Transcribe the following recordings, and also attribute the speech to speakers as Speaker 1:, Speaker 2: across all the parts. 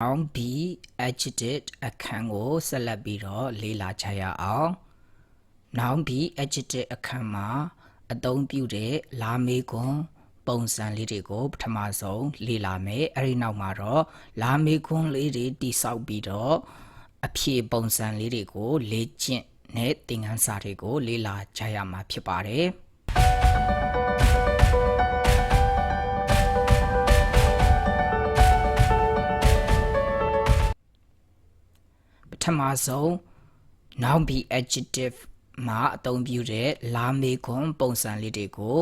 Speaker 1: Noun B adjective အခန်းကိုဆက်လက်ပြီးတော့လေ့လာကြရအောင် Noun B adjective အခန်းမှာအသုံးပြုတဲ့လာမေးခွန်းပုံစံလေးတွေကိုပထမဆုံးလေ့လာမယ်အဲ့ဒီနောက်မှာတော့လာမေးခွန်းလေးတွေတိဆောက်ပြီးတော့အဖြေပုံစံလေးတွေကိုလေ့ကျင့်တဲ့သင်ခန်းစာတွေကိုလေ့လာကြရမှာဖြစ်ပါတယ်ပထမဆုံး noun be adjective မှာအသုံးပြုတဲ့လာမေးခွန်းပုံစံလေးတွေကို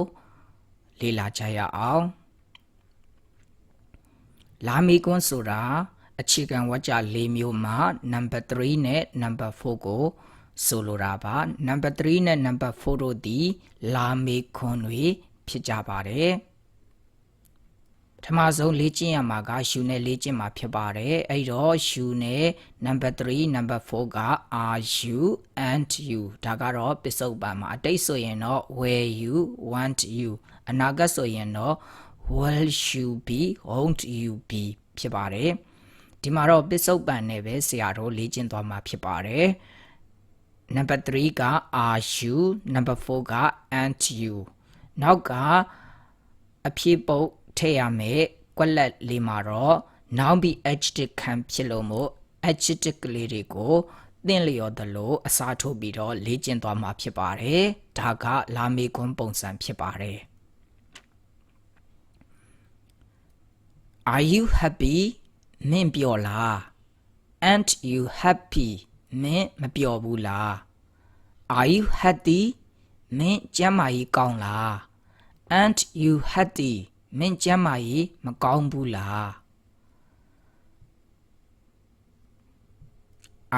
Speaker 1: လေ့လာကြရအောင်လာမေးခွန်းဆိုတာအခြေခံဝါကျ၄မျိုးမှာ number 3နဲ့ number 4ကိုဆိုလိုတာပါ number 3နဲ့ number 4တို့သည်လာမေးခွန်းတွေဖြစ်ကြပါတယ်ပထမဆုံးလေ့ကျင့်ရမှာက you နဲ့လေ့ကျင့်မှာဖြစ်ပါတယ်အဲ့တော့ you နဲ့ number 3 number 4က are you and you ဒါကတော့ပစ္စုပန်မှာအတိတ်ဆိုရင်တော့ were you want you အနာဂတ်ဆိုရင်တော့ will you be won't you be ဖြစ်ပါတယ်ဒီမှာတော့ပစ္စုပန်နဲ့ပဲဆရာတို့လေ့ကျင့်သွားမှာဖြစ်ပါတယ် number 3က are you number 4က and you နောက်ကအဖြေပုတ်ထည့်ရမယ်ကွက်လက်လေးမှာတော့ noun be adjective ခံဖြစ်လို့မို့ adjective ကလေးတွေကိုသင်လျော်သလိုအစားထိုးပြီးတော့လေ့ကျင့်သွားမှာဖြစ်ပါတယ်ဒါကလာမေးခွန်းပုံစံဖြစ်ပါတယ် Are you happy မင်းပျော်လား Aren't you happy မင်းမပျော်ဘူးလား Are you healthy မင်းကျန်းမာရေးကောင်းလား Aren't you healthy မင်းကျန်းမာရေးမကောင်းဘူးလား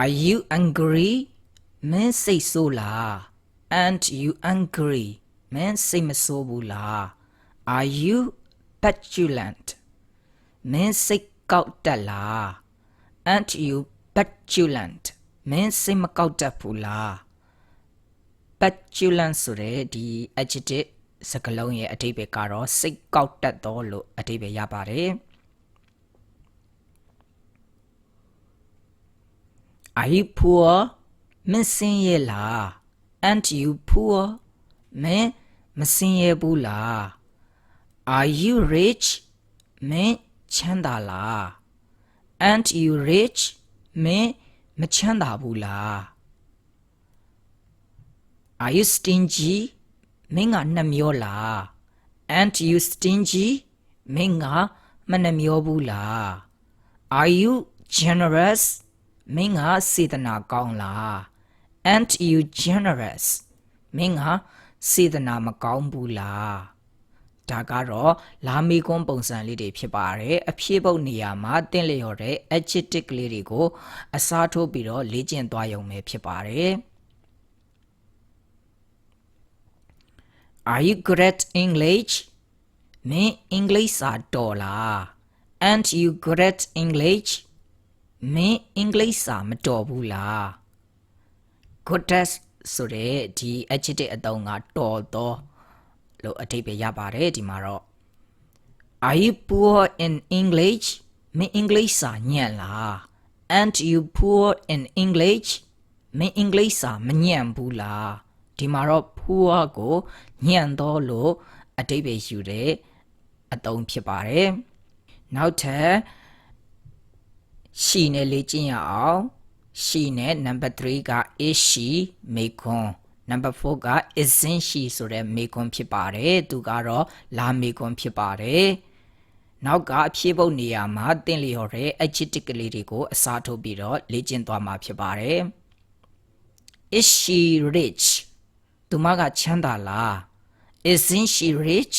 Speaker 1: Are you angry မင်းစိတ်ဆိုးလား Aren't you angry မင်းစိတ်မဆိုးဘူးလား Are you petulant မင်းစိတ်ကောက်တက်လား Aren't you petulant မင်းစိတ်မကောက်တက်ဘူးလား petulant ဆိုတဲ့ဒီ adjective စကားလုံးရဲ့အဓိပ္ပာယ်ကတော့စိတ်ကောက်တက်တော်လို့အဓိပ္ပာယ်ရပါတယ် Are you poor မင်းဆင်းရဲလား Aren't you poor မင်းမဆင်းရဲဘူးလား Are you rich မင်းချမ်းသာလား Aren't you rich မင်းမချမ်းသာဘူးလား Are you stingy မင်းကနှမျောလား Aren't you stingy မင်းကမနှမျောဘူးလား Are you generous မင်းကစေတနာကောင်းလား Aren't you generous မင်းကစေတနာမကောင်းဘူးလားဒါကတော့လာမေးခွန်းပုံစံလေးတွေဖြစ်ပါတယ်အဖြေပုတ်နေရာမှာသင်လျော်တဲ့ adjective ကလေးတွေကိုအစားထိုးပြီးတော့လေ့ကျင့်သွားရုံပဲဖြစ်ပါတယ် Are you good at English မင်းအင်္ဂလိပ်စာတော်လား Aren't you good at English မင်းအင်္ဂလိပ်စာမတော်ဘူးလား good at ဆိုတဲ့ဒီ adjective အသုံးကတော်တော်လို့အဓိပ္ပာယ်ရပါတယ်ဒီမှာတော့ Are you poor in English မင်းအင်္ဂလိပ်စာညံ့လား Aren't you poor in English မင်းအင်္ဂလိပ်စာမညံ့ဘူးလားဒီမှာတော့ poor ကိုညံ့တော့လို့အဓိပ္ပာယ်ယူတဲ့အသုံးဖြစ်ပါတယ်နောက်ထပ် she နဲ့လေ့ကျင့်ရအောင် she နဲ့ number 3က is she မေခွန်း number 4က isn't she ဆိုတဲ့မေခွန်းဖြစ်ပါတယ်သူကတော့လာမေခွန်းဖြစ်ပါတယ်နောက်ကအဖြေပုတ်နေရာမှာသင်လျော်တဲ့ adjective ကလေးတွေကိုအစားထိုးပြီးတော့လေ့ကျင့်သွားမှာဖြစ်ပါတယ် Is she rich သူမကချမ်းသာလား Isn't she rich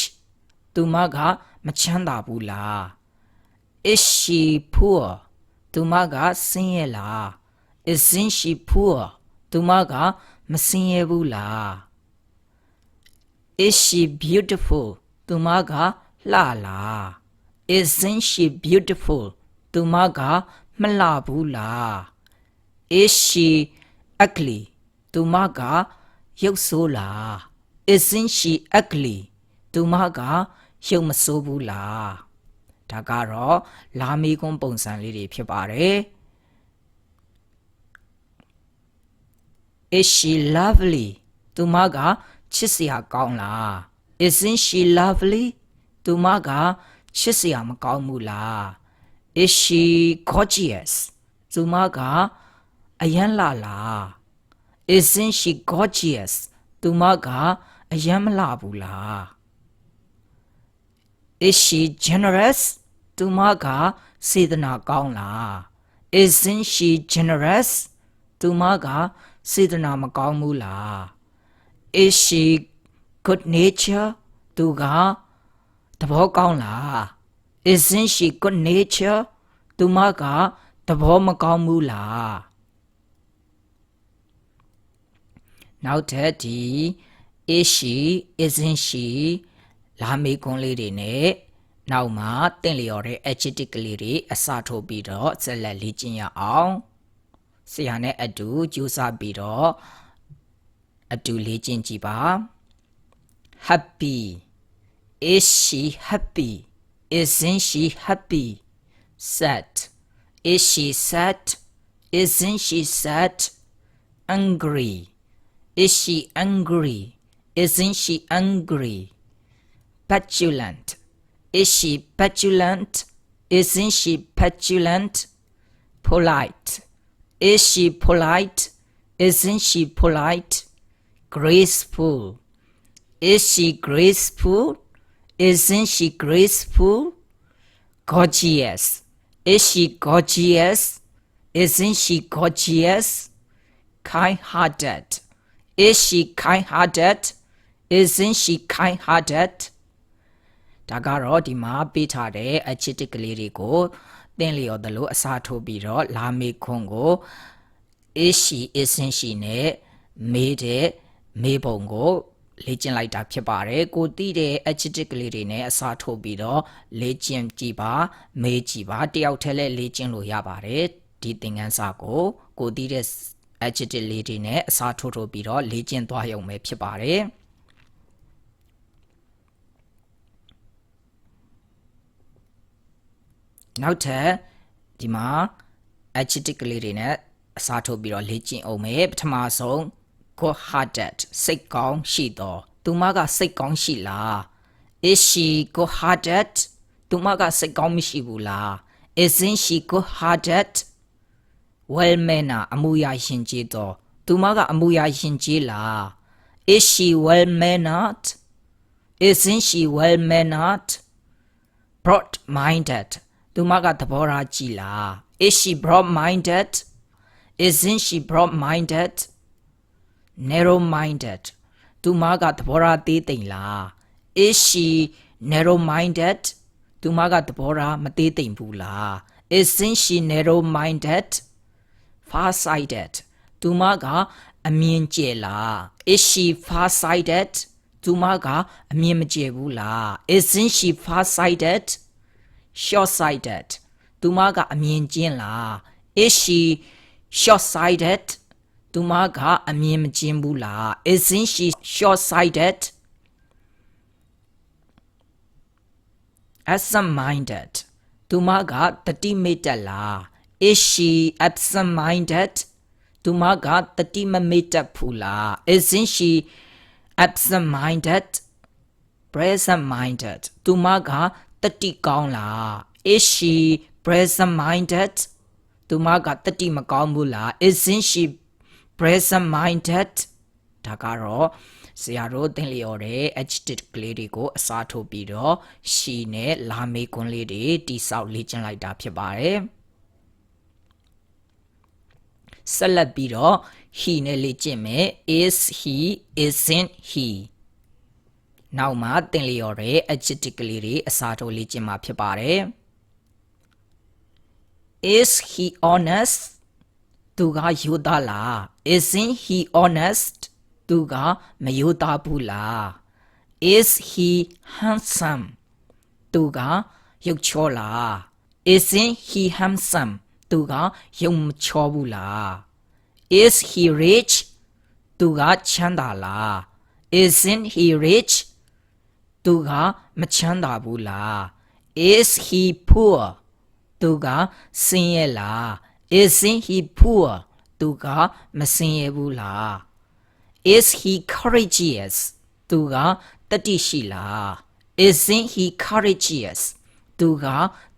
Speaker 1: သူမကမချမ်းသာဘူးလား Is she poor သူမကဆင်းရဲလား Isn't she poor သူမကမဆင်းရဲဘူးလား Is she beautiful သူမကလှလား Isn't she beautiful သူမကမလှဘူးလား Is she ugly သူမကရုပ်ဆိုးလား Isn't she ugly သူမကရုပ်မဆိုးဘူးလား ဒါကတော့လာမေးခွန်းပုံစံလေးတွေဖြစ်ပါတယ် Is she lovely သူမကချစ်စရာကောင်းလား Isn't she lovely သူမကချစ်စရာမကောင်းဘူးလား Is she gorgeous သူမကအယမ်းလှလား Isn't she gorgeous သူမကအယမ်းမလှဘူးလား Is she generous သူမကစေတနာကောင်းလား Isn't she generous သူမကစေတနာမကောင်းဘူးလား Is she good nature သူကသဘောကောင်းလား Isn't she good nature သူမကသဘောမကောင်းဘူးလား နောက်ထပ်ဒီ Is she isn't she လာမေးခွန်းလေးတွေနဲ့နောက်မှာသင်လျော်တဲ့ adjective ကလေးတွေအစထိုးပြီးတော့ဆက်လက်လေ့ကျင့်ရအောင်ဆရာနဲ့အတူကြိုးစားပြီးတော့အတူလေ့ကျင့်ကြည့်ပါ Happy Is she happy Isn't she happy Sad Is she sad Isn't she sad Angry Is she angry Isn't she angry Petulant Is she petulant Isn't she petulant Polite Is she polite Isn't she polite Graceful Is she graceful Isn't she graceful Gorgeous Is she gorgeous Isn't she gorgeous Kind-hearted Is she kind-hearted Isn't she kind-hearted ဒါကတော့ဒီမှာပေးထားတဲ့ adjective ကလေးတွေကိုသင်လျော်သလိုအစားထိုးပြီးတော့လာမေးခွန်းကို is she isn't she နဲ့မေးတဲ့မေးပုံကိုလေ့ကျင့်လိုက်တာဖြစ်ပါတယ်ကိုသိတဲ့ adjective ကလေးတွေနဲ့အစားထိုးပြီးတော့လေ့ကျင့်ကြည့်ပါမေးကြည့်ပါတယောက်တည်းလည်းလေ့ကျင့်လို့ရပါတယ်ဒီသင်ခန်းစာကိုသိတဲ့ adjective လေးတွေနဲ့အစားထိုးပြီးတော့လေ့ကျင့်သွားရုံပဲဖြစ်ပါတယ်နောက်ထပ်ဒီမှာ adjective ကလေးတွေနဲ့အစားထိုးပြီးတော့လေ့ကျင့်အောင်မယ်ပထမဆုံး good hearted စိတ်ကောင်းရှိတော့သူမကစိတ်ကောင်းရှိလား Is she good hearted သူမကစိတ်ကောင်းမရှိဘူးလား Isn't she good hearted well manner အမှုရာရှင်ကျေးတော့သူမကအမှုရာရှင်ကျေးလား Is she well mannered Isn't she well mannered broad mindedသူမကသဘောထားကြီးလား Is she broad minded Isn't she broad minded narrow minded သူမကသဘောထားသေးသိမ်လား Is she narrow minded သူမကသဘောထားမသေးသိမ်ဘူးလား Isn't she narrow minded far sighted သူမကအမြင်ကျယ်လား Is she far sighted သူမကအမြင်မကျယ်ဘူးလား Isn't she far sighted short sighted သူမကအမြင်ကျဉ်းလား Is she short sighted သူမကအမြင်မကျဉ်းဘူးလား Isn't she short sighted absent minded သူမကတတိမိတ်တက်လား Is she absent minded သူမကတတိမမိတ်တက်ဘူးလား Isn't she absent minded present minded သူမကတတိကောင်းလား Is she present minded သူမကတတိမကောင်းဘူးလား Isn't she present minded ဒါကတော့ဆရာတို့သင်လျော်တဲ့ adjective ကလေးတွေကိုအစားထိုးပြီးတော့ she နဲ့လာမေးခွန်းလေးတွေတိဆောက်လေ့ကျင့်လိုက်တာဖြစ်ပါတယ်ဆက်လက်ပြီးတော့ he နဲ့လေ့ကျင့်မယ် is he isn't he နောက်မှာသင်လျော်တဲ့ adjective ကလေးတွေအစားထိုးလေ့ကျင့်မှာဖြစ်ပါတယ် Is he honest သူကရိုးသားလား Isn't he honest သူကမရိုးသားဘူးလား Is he handsome သူကရုပ်ချောလား Isn't he handsome သူကရုပ်မချောဘူးလား Is he rich သူကချမ်းသာလား Isn't he rich သူကမချမ်းသာဘူးလား Is he poor သူကဆင်းရဲလား Isn't he poor သူကမဆင်းရဲဘူးလား Is he courageous သူကတတိရှိလား Isn't he courageous သူက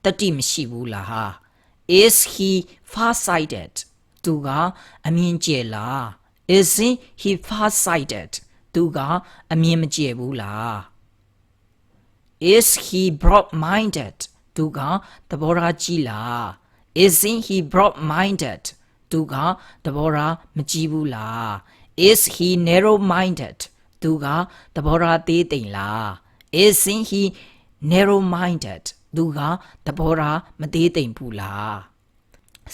Speaker 1: တတိမရှိဘူးလား Is he far-sighted သူကအမြင်ကျယ်လား Isn't he far-sighted သူကအမြင်မကျယ်ဘူးလား Is he broad-minded သူကသဘောထားကြီးလား Isn't he broad-minded သူကသဘောထားမကြီးဘူးလား Is he narrow-minded သူကသဘောထားသေးသိမ်လား Isn't he narrow-minded သူကသဘောထားမသေးသိမ်ဘူးလား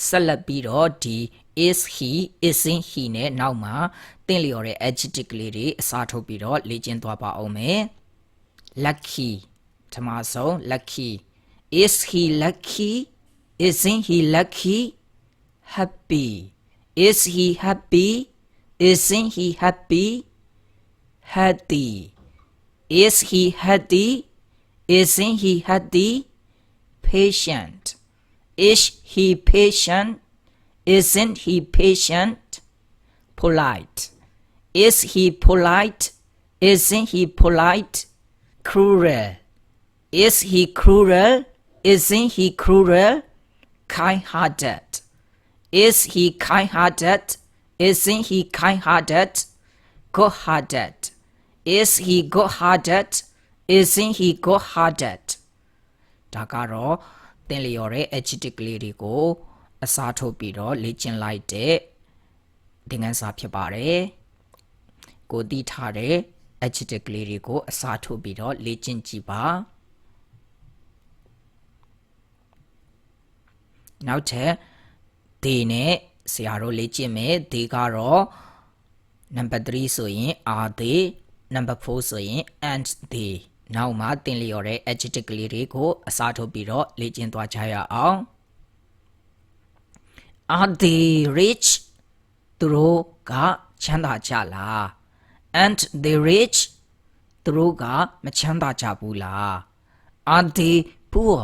Speaker 1: ဆက်လက်ပြီးတော့ဒီ is he isn't he နဲ့နောက်မှာသင်လျော်တဲ့ adjective ကလေးတွေအစားထိုးပြီးတော့လေ့ကျင့်သွားပါအောင်မယ် lucky ပထမဆုံး lucky is he lucky isn't he lucky happy is he happy isn't he happy healthy is he healthy isn't he healthy patient is he patient isn't he patient polite is he polite isn't he polite cruel is he cruel isn't he cruel kind-hearted is he kind-hearted isn't he kind-hearted good-hearted is he good-hearted isn't he good-hearted ဒါကတော့သင်လျော်တဲ့ adjective ကလေးတွေကိုအစားထိုးပြီးတော့လေ့ကျင့်လိုက်တဲ့သင်ခန်းစာဖြစ်ပါတယ်ကိုသိထားတဲ့ adjective ကလေးတွေကိုအစားထိုးပြီးတော့လေ့ကျင့်ကြည့်ပါနောက်ထပ် they နဲ့ဆရာတို့လေ့ကျင့်မယ် they ကတော့ number 3ဆိုရင် are they number 4ဆိုရင် and they နောက်မှာသင်လျော်တဲ့ adjective ကလေးတွေကိုအစားထိုးပြီးတော့လေ့ကျင့်သွားကြရအောင် Are they rich သူတို့ကချမ်းသာကြလား And they rich သူတို့ကမချမ်းသာကြဘူးလား Are they poor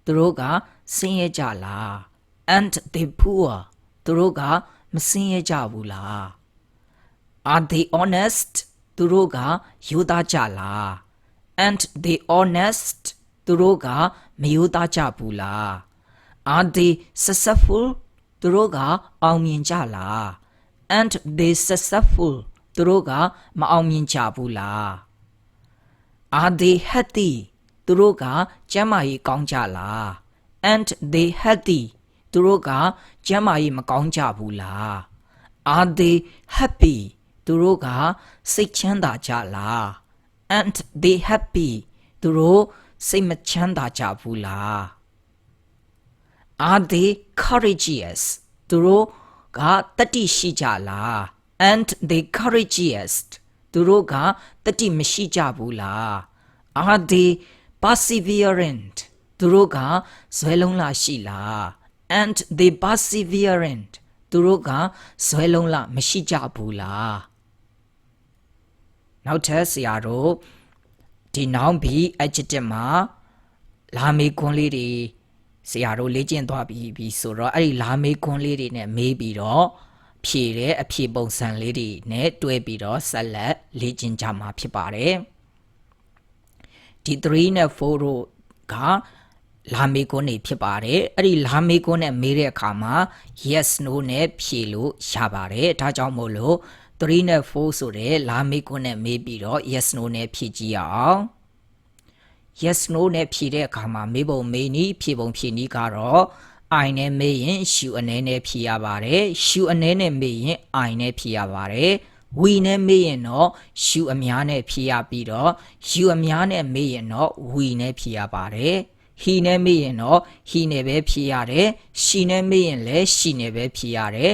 Speaker 1: သူတို့ကဆင်းရဲကြလား And they poor သူတို့ကမဆင်းရဲကြဘူးလား Are they honest သူတို့ကရိုးသားကြလား And they honest သူတို့ကမရိုးသားကြဘူးလား Are they successful သူတို့ကအောင်မြင်ကြလား And they successful သူတို့ကမအောင်မြင်ကြဘူးလား Are they healthy သူတို့ကကျန်းမာရေးကောင်းကြလား And they healthy သူတို့ကကျန်းမာရေးမကောင်းကြဘူးလား Are they happy သူတို့ကစိတ်ချမ်းသာကြလား And they happy သူတို့စိတ်မချမ်းသာကြဘူးလား Are they courageous သူတို့ကတတိရှိကြလား And they courageous သူတို့ကတတိမရှိကြဘူးလား Are they perseverant သူတို့ကဇွဲလုံးလာရှိလား And they perseverant သူတို့ကဇွဲလုံးလာမရှိကြဘူးလားနောက်ထပ်ဆရာတို့ဒီ noun ပြီး adjective မှာလာမေးခွန်းလေးတွေဆရာတို့လေ့ကျင့်သွားပြီဆိုတော့အဲ့ဒီလာမေးခွန်းလေးတွေနဲ့မေးပြီးတော့ဖြေတဲ့အဖြေပုံစံလေးတွေနဲ့တွဲပြီးတော့ဆက်လက်လေ့ကျင့်ကြမှာဖြစ်ပါတယ်ဒီ3နဲ့4တို့ကလာမေးခွန်းတွေဖြစ်ပါတယ်အဲ့ဒီလာမေးခွန်းနဲ့မေးတဲ့အခါမှာ yes no နဲ့ဖြေလို့ရပါတယ်ဒါကြောင့်မို့လို့3နဲ့4ဆိုတဲ့လာမေးခွန်းနဲ့မေးပြီးတော့ yes no နဲ့ဖြေကြည့်ရအောင် yes no နဲ့ဖြေတဲ့အခါမှာမေးပုံမေးနည်းဖြေပုံဖြေနည်းကတော့ I နဲ့မေးရင် you အနေနဲ့ဖြေရပါတယ် you အနေနဲ့မေးရင် I နဲ့ဖြေရပါတယ် we နဲ့မေးရင်တော့ you အများနဲ့ဖြေရပြီးတော့ you အများနဲ့မေးရင်တော့ we နဲ့ဖြေရပါတယ် he နဲ့မေးရင်တော့ he နဲ့ပဲဖြေရတယ် she နဲ့မေးရင်လည်း she နဲ့ပဲဖြေရတယ်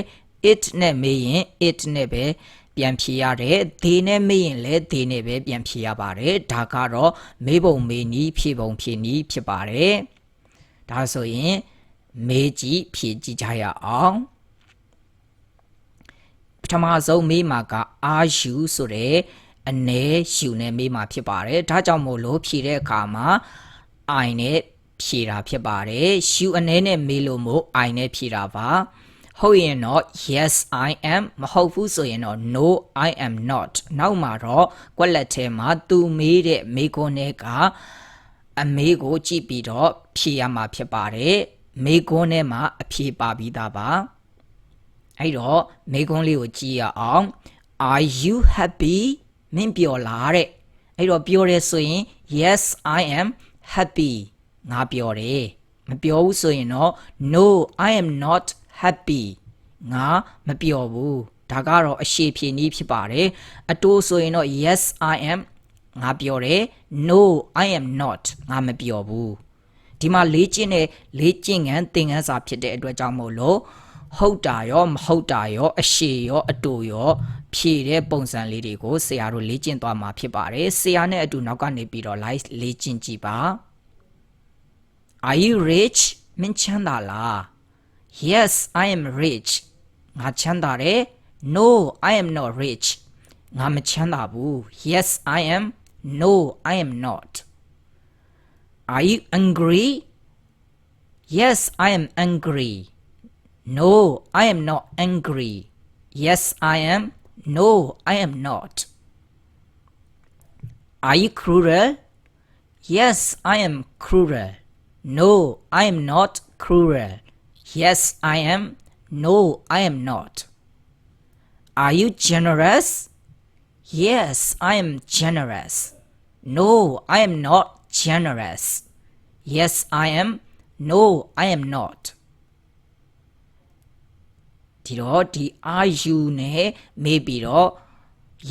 Speaker 1: it နဲ့မေးရင် it နဲ့ပဲပြန်ဖြေရတယ် they နဲ့မေးရင်လည်း they နဲ့ပဲပြန်ဖြေရပါတယ်ဒါကတော့မေးပုံမေးနည်းဖြေပုံဖြေနည်းဖြစ်ပါတယ်ဒါဆိုရင်မေးကြည့်ဖြေကြည့်ကြရအောင်ပထမဆုံးမေးမှာက are you ဆိုတဲ့အနည်း you နဲ့မေးမှာဖြစ်ပါတယ်ဒါကြောင့်မို့လို့ဖြေတဲ့အခါမှာ I နဲ့ ဖြေတာဖြစ်ပါတယ် you အနေနဲ့မေးလို့မို့ I နဲ့ဖြေတာပါဟုတ်ရင်တော့ yes I am မဟုတ်ဘူးဆိုရင်တော့ no I am not နောက်မှာတော့ကွက်လက်ထဲမှာသူမေးတဲ့မေးခွန်းတွေကအမေးကိုကြည့်ပြီးတော့ဖြေရမှာဖြစ်ပါတယ်မေးခွန်းထဲမှာအဖြေပါပြီးသားပါအဲ့တော့မေးခွန်းလေးကိုကြည့်ရအောင် Are you happy မင်းပြောလားတဲ့အဲ့တော့ပြောရဲဆိုရင် yes I am happy ငါပြောတယ်မပြောဘူးဆိုရင်တော့ no I am not happy ငါမပြောဘူးဒါကတော့အရှေ့ဖြေနည်းဖြစ်ပါတယ်အတိုးဆိုရင်တော့ yes I am ငါပြောတယ် no I am not ငါမပြောဘူးဒီမှာလေ့ကျင့်ခန်းသင်ခန်းစာဖြစ်တဲ့အတွက်ကြောင့်မို့လို့ဟုတ်တာရောမဟုတ်တာရောအရှေ့ရောအတိုရောဖြေတဲ့ပုံစံလေးတွေကိုဆရာတို့လေ့ကျင့်သွားမှာဖြစ်ပါတယ်ဆရာနဲ့အတူနောက်ကနေပြီးတော့ live လေ့ကျင့်ကြည့်ပါ Are you rich မင်းချမ်းသာလား Yes I am rich ငါချမ်းသာတယ် No I am not rich ငါမချမ်းသာဘူး Yes I am No I am not Are you angry Yes I am angry No I am not angry Yes I am No I am not Are you cruel Yes I am cruel No I am not cruel Yes I am No I am not Are you generous Yes I am generous No I am not generous Yes I am No I am not ဒီတော့ဒီ are you နဲ့မေးပြီးတော့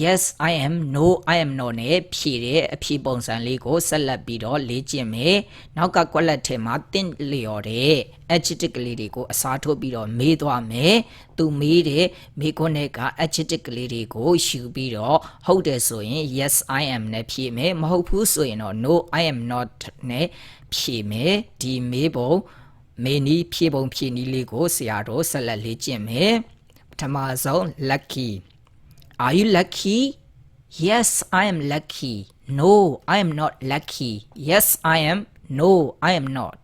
Speaker 1: yes I am no I am not နဲ့ဖြေတဲ့အဖြေပုံစံလေးကိုဆက်လက်ပြီးတော့လေ့ကျင့်မယ်နောက်ကကွက်လက်ထဲမှာတင့်လျော်တဲ့ adjective ကလေးတွေကိုအစားထိုးပြီးတော့မေးသွားမယ်သူမေးတဲ့မေးခွန်းတွေက adjective ကလေးတွေကိုယူပြီးတော့ဟုတ်တယ်ဆိုရင် yes I am နဲ့ဖြေမယ်မဟုတ်ဘူးဆိုရင်တော့ no I am not နဲ့ဖြေမယ်ဒီမေးပုံမေနီဖြေပုံဖြေနီးလေးကိုဆရာတို့ဆက်လက်လေ့ကျင့်မယ်ပထမဆုံး lucky Are you lucky Yes I am lucky No I am not lucky Yes I am No I am not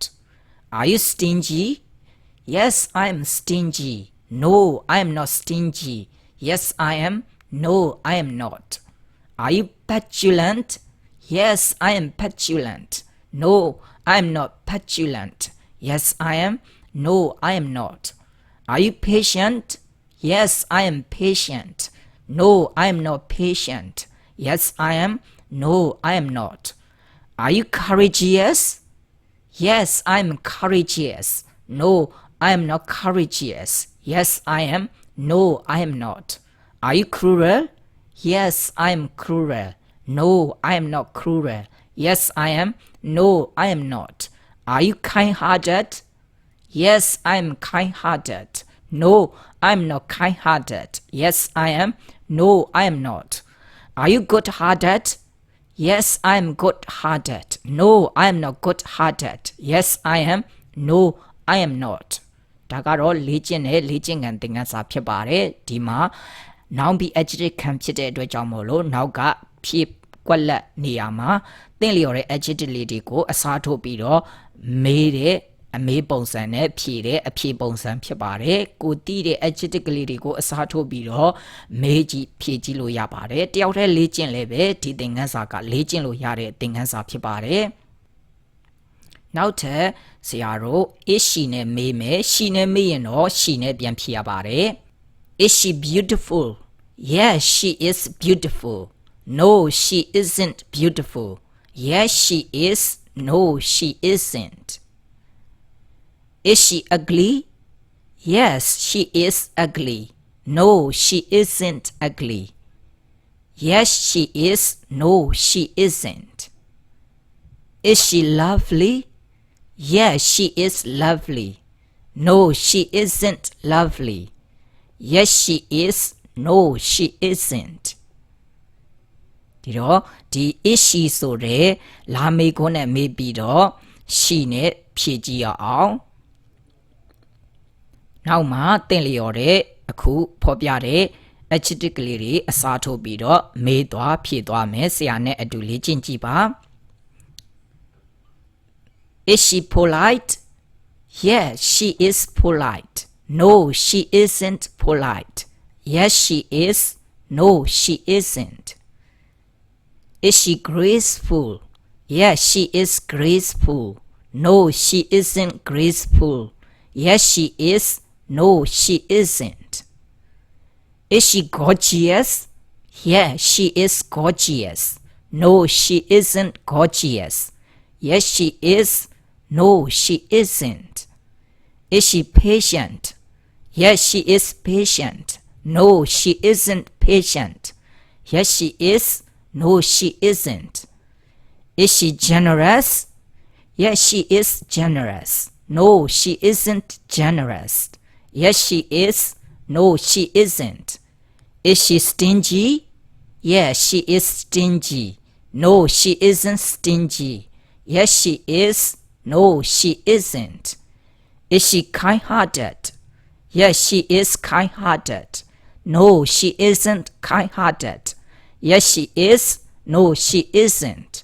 Speaker 1: Are you stingy Yes I am stingy No I am not stingy Yes I am No I am not Are you petulant Yes I am petulant No I am not petulant Yes, I am. No, I am not. Are you patient? Yes, I am patient. No, I am not patient. Yes, I am. No, I am not. Are you courageous? Yes, I am courageous. No, I am not courageous. Yes, I am. No, I am not. Are you cruel? Yes, I am cruel. No, I am not cruel. Yes, I am. No, I am not. Are you kind-hearted? Yes, I am kind-hearted. No, I am not kind-hearted. Yes, I am. No, I am not. Are you good-hearted? Yes, I am good-hearted. No, I am not good-hearted. Yes, I am. No, I am not. ဒါကတော့လေ့ကျင့်တဲ့လေ့ကျင့်ခန်းသင်ခန်းစာဖြစ်ပါတယ်ဒီမှာ noun be adjective ခံဖြစ်တဲ့အတွက်ကြောင့်မို့လို့နောက်ကဖြစ်ကွက်လက်နေရာမှာသင်လျော်တဲ့ adjective လေးတွေကိုအစားထိုးပြီးတော့မေးတဲ့အမေးပုံစံနဲ့ဖြေတဲ့အဖြေပုံစံဖြစ်ပါတယ်ကိုတီးတဲ့ adjective ကလေးတွေကိုအစားထိုးပြီးတော့မေးကြည့်ဖြေကြည့်လို့ရပါတယ်တယောက်တည်းလေ့ကျင့်လဲပဲဒီသင်ခန်းစာကလေ့ကျင့်လို့ရတဲ့သင်ခန်းစာဖြစ်ပါတယ်နောက်ထပ်ဆရာတို့ is she နဲ့မေးမယ် she နဲ့မေးရင်တော့ she နဲ့ပြန်ဖြေရပါတယ် is she beautiful yes she is beautiful no she isn't beautiful yes she is no she isn't is she ugly yes she is ugly no she isn't ugly yes she is no she isn't is she lovely Yes, she is lovely. No, she isn't lovely. Yes, she is. No, she isn't. ဒီတော့ဒီ is she ဆိုတဲ့လာမေးခွန်းနဲ့မေးပြီးတော့ she နဲ့ဖြေကြည့်ရအောင်နောက်မှာသင်လျော်တဲ့အခုဖော်ပြတဲ့ adjective ကလေးတွေအစားထိုးပြီးတော့မေးသွားဖြေသွားမယ်ဆရာနဲ့အတူလေ့ကျင့်ကြည့်ပါ Is she polite? Yes, she is polite. No, she isn't polite. Yes, she is. No, she isn't. Is she graceful? Yes, she is graceful. No, she isn't graceful. Yes, she is. No, she isn't. Is she gorgeous? Yes, she is gorgeous. No, she isn't gorgeous. Yes, she is. No, she isn't. Is she patient? Yes, she is patient. No, she isn't patient. Yes, she is. No, she isn't. Is she generous? Yes, she is generous. No, she isn't generous. Yes, she is. No, she isn't. Is she stingy? Yes, she is stingy. No, she isn't stingy. Yes, she is. No, she isn't. Is she kind-hearted? Yes, she is kind-hearted. No, she isn't kind-hearted. Yes, she is. No, she isn't.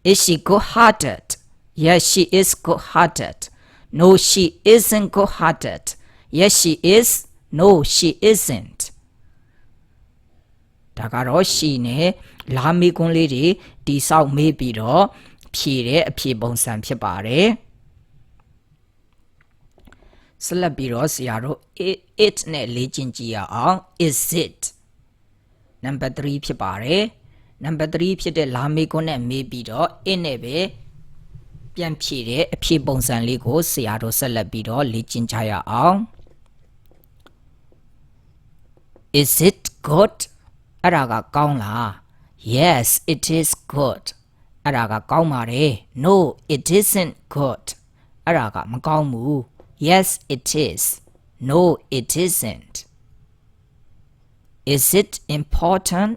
Speaker 1: Is she good-hearted? Yes, she is good-hearted. No, she isn't good-hearted. Yes, she is. No, she isn't. ဒါကတော့ရှိနဲ့လာမေးခွန်းလေးတွေတိဆောက်မေးပြီးတော့ဖြေတဲ့အဖြေပုံစံဖြစ်ပါတယ်ဆက်လက်ပြီးတော့ဆရာတို့ it နဲ့လေ့ကျင့်ကြည့်ရအောင် is it number 3ဖြစ်ပါတယ် number 3ဖြစ်တဲ့လာမေးခွန်းနဲ့မေးပြီးတော့ it နဲ့ပဲပြန်ဖြေတဲ့အဖြေပုံစံလေးကိုဆရာတို့ဆက်လက်ပြီးတော့လေ့ကျင့်ကြရအောင် is it good အဲ့ဒါကကောင်းလား yes it is good အဲ့ဒါကကောင်းပါတယ် no it isn't good အဲ့ဒါကမကောင်းဘူး yes it is no it isn't is it important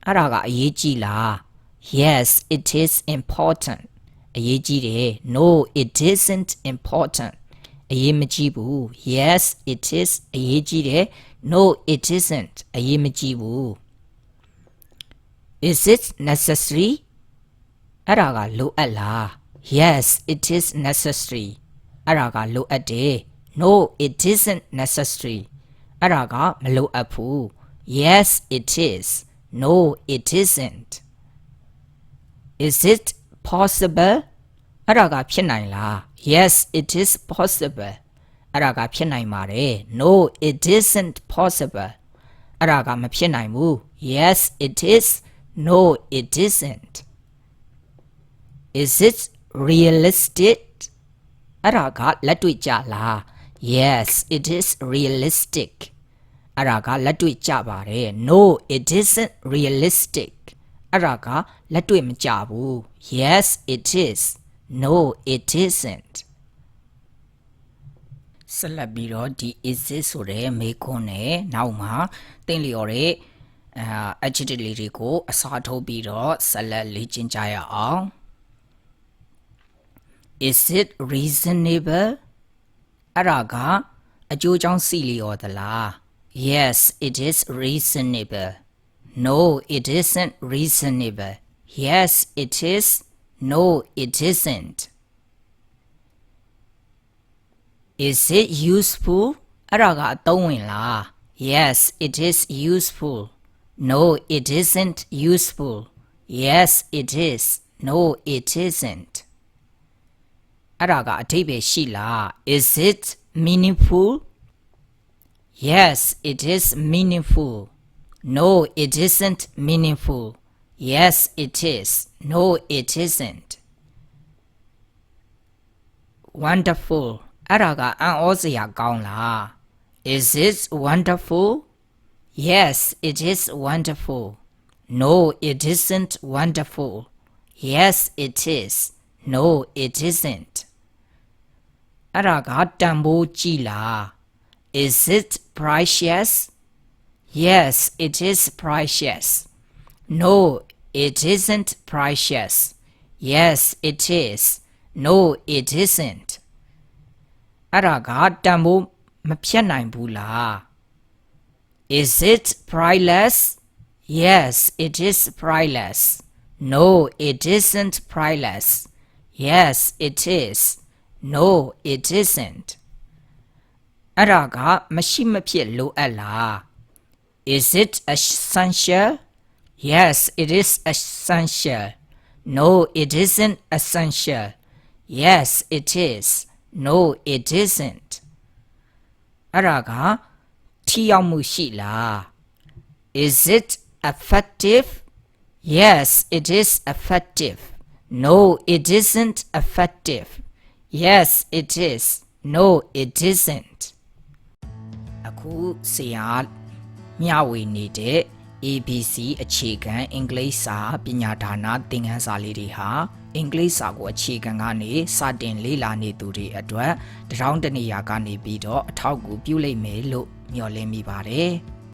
Speaker 1: အဲ့ဒါကအရေးကြီးလား yes it is important အရေးကြီးတယ် no it isn't important အရေးမကြီးဘူး yes it is အရေးကြီးတယ် no it isn't အရေးမကြီးဘူး is it necessary အဲ့ဒါကလိုအပ်လား yes it is necessary အဲ့ဒါကလိုအပ်တယ် no it isn't necessary အဲ့ဒါကမလိုအပ်ဘူး yes it is no it isn't is it possible အဲ့ဒါကဖြစ်နိုင်လား yes it is possible အဲ့ဒါကဖြစ်နိုင်ပါတယ် no it isn't possible အဲ့ဒါကမဖြစ်နိုင်ဘူး yes it is no it isn't is it realistic အဲ့ဒါကလက်တွေ့ကြလား yes it is realistic အဲ့ဒါကလက်တွေ့ကြပါတယ် no it isn't realistic အဲ့ဒါကလက်တွေ့မကြဘူး yes it is no it isn't ဆက်လက်ပြီးတော့ဒီ is it ဆိုတဲ့မေးခွန်းနဲ့နောက်မှာသင်လျော်တဲ့adjective လေးတွေကိုအစားထိုးပြီးတော့ဆက်လက်လေ့ကျင့်ကြရအောင် is it reasonable အဲ့ဒါကအကျိုးကြောင့်စီလျော်သလား yes it is reasonable no it isn't reasonable yes it is no it isn't is it useful အဲ့ဒါကအသုံးဝင်လား yes it is useful no it isn't useful yes it is no it isn't အဲ့ဒါကအဓိပ္ပာယ်ရှိလား is it meaningful yes it is meaningful no it isn't meaningful yes it is no it isn't wonderful အဲ့ဒါကအံ့ဩစရာကောင်းလား is it wonderful yes it is wonderful no it isn't wonderful yes it is no it isn't အဲ့ဒါကတန်ဖိုးကြီးလား is it precious yes it is precious no it isn't precious yes it is no it isn't အဲ့ဒါကတန်ဖိုးမဖြတ်နိုင်ဘူးလား is it priceless yes it is priceless no it isn't priceless Yes, it is. No, it isn't. အဲ့ဒါကမရှိမဖြစ်လိုအပ်လား Is it essential? Yes, it is essential. No, it isn't essential. Yes, it is. No, it isn't. အဲ့ဒါကထိရောက်မှုရှိလား Is it effective? Yes, it is effective. No, it isn't effective. Yes, it is. No, it isn't. အခုဆရာမျှဝေနေတဲ့ ABC အခြေခံအင်္ဂလိပ်စာပညာဒါနသင်ခန်းစာလေးတွေဟာအင်္ဂလိပ်စာကိုအခြေခံကနေစတင်လေ့လာနေသူတွေအတွက်တစ်ထောင်တစ်နေရာကနေပြီးတော့အထောက်အကူပြုလိမ့်မယ်လို့မျှော်လင့်မိပါတယ်။